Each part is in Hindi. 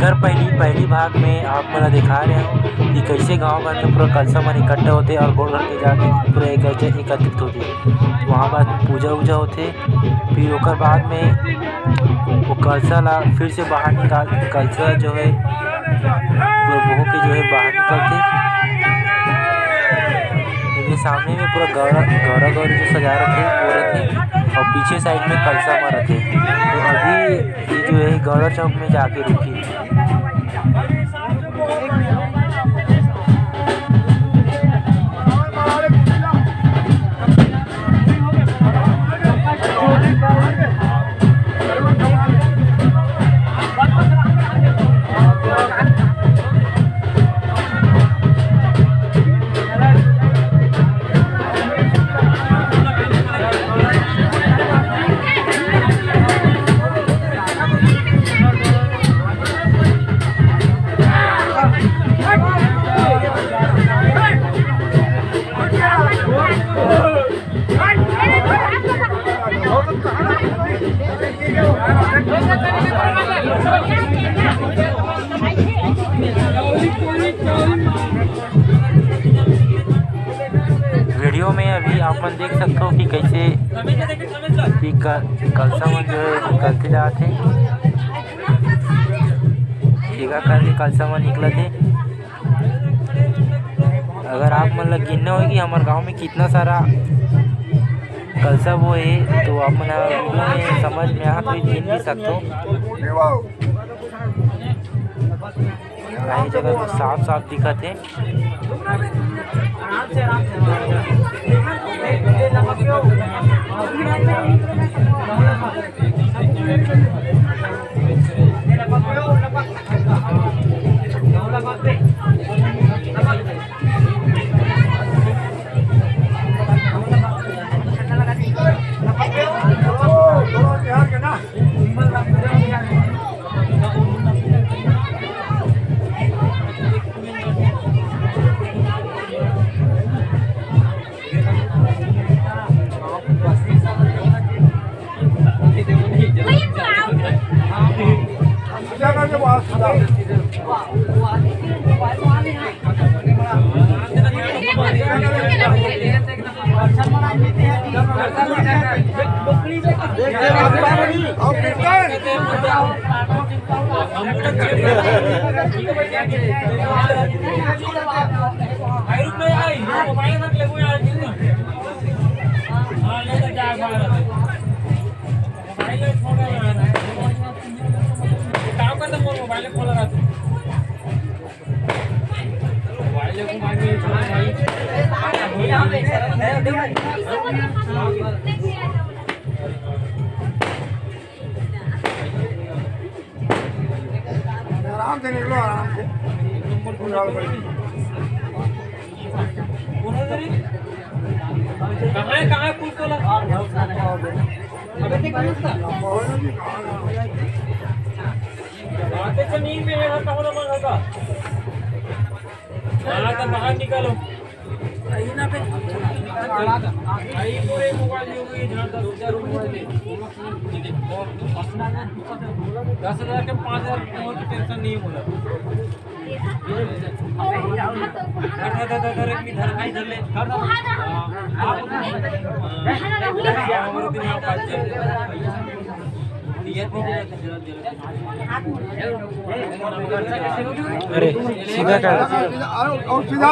एकर पहली भाग में आप मन दिखा रहे हो कि कैसे गांव भर के पूरा कलसा मन इकट्ठा होते और गोड़ घर के जाके पूरा एकत्रित होते। वहाँ बाद में पूजा वूजा होते। फिर ओकर बाद में वो कलसा ला फिर से बाहर निकाल, कलसा जो है पूरा बहो के जो है बाहर निकलते। इनके सामने में पूरा गौरा गौरी जो सजा रखे वो रखे और पीछे साइड में कलसा में रखे। तो अभी ये जो है गौरा चौक में जाके रुकी। वीडियो में अभी आप मन देख सकते हो कि कैसे कलसा मन जो है निकलते जाते ठेका करके कलसा मन निकलते। अगर आप मन लग गिनना होगी हमारे गांव में कितना सारा कलसा वो है तो आप मन समझ में आ तो गिन भी सकते हो। कई जगह में साफ साफ दिखत है। आराम से निकलो, आराम से। कहाँ पुल तो लगा? अबे देख ना। आते तो नींद में है कहाँ ना मांगा का? तो बाहर निकालो। आई ना पे। आई पूरे मोबाइल में हुई जहाँ 10,000 रुपये 10,000 के 5,000 की टेंशन नहीं बोला। धर एक धर खाई धर ले अरे सीधा कर और सीधा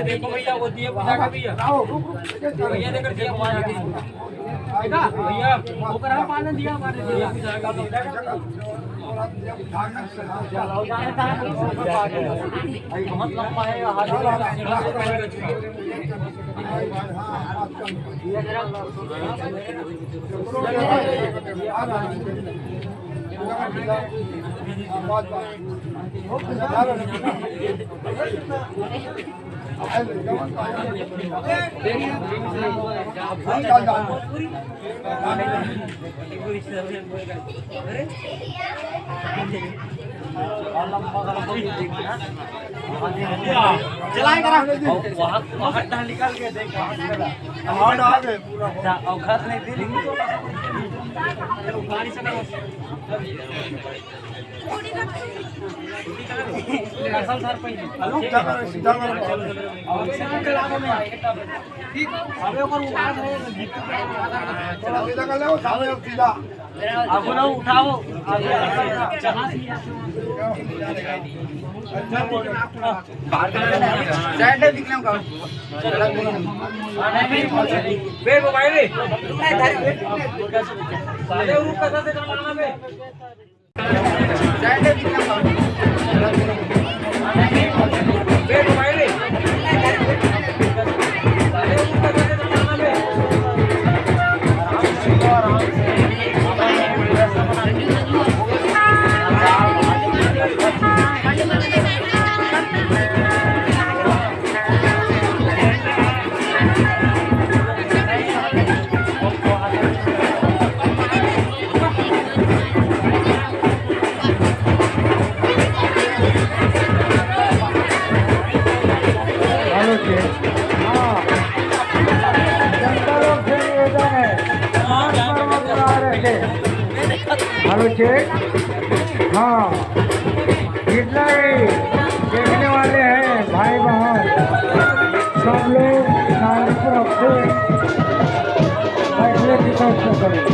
देखो भैया वो दिए पूजा का भैया भैया देकर दिया भैया वो करा पानी दिया हमारे दिया पूजा का बहुत लंबा है वहाँ निकाल के देख औखत नहीं असल सर पहिले सीधा करो सीधा करो ठीक अबे ओकर उठा रहे सीधा कर ले सामने सीधा अब ना उठाओ साइड दिखना का बे मोबाइल रे साले रूप कसा से करना बे साइड दिखना का बे मोबाइल रे साले रूप कसा से करना बे हेलो चेक हाँ जितना भी देखने वाले हैं भाई बहन सब लोग शांतिपूर्वक से फैसले की व्यवस्था करें।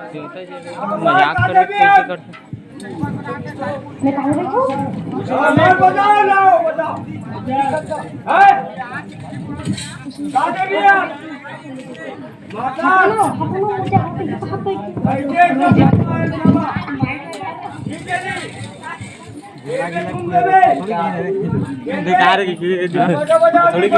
मजाक करे कैसे करते मैं कहाँ बैठूं? बताओ लाओ बताओ है काटे भी है माता मुझे कहाँ पे ठीक है जी तुम देवे दिखा रहे कि थोड़ी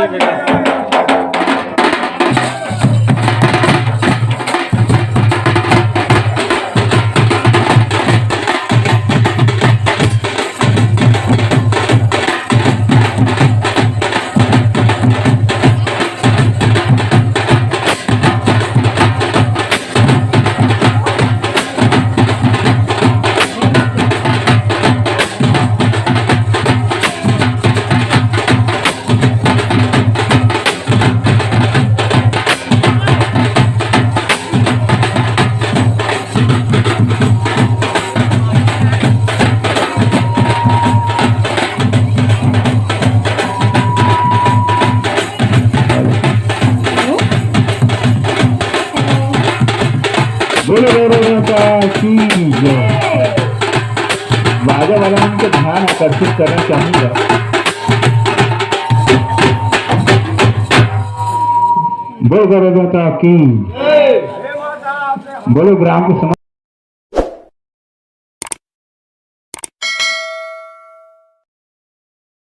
बोलो की बाजा वाला उनके ध्यान आकर्षित करना चाहूंगा। बोलो की बोलो ग्राम के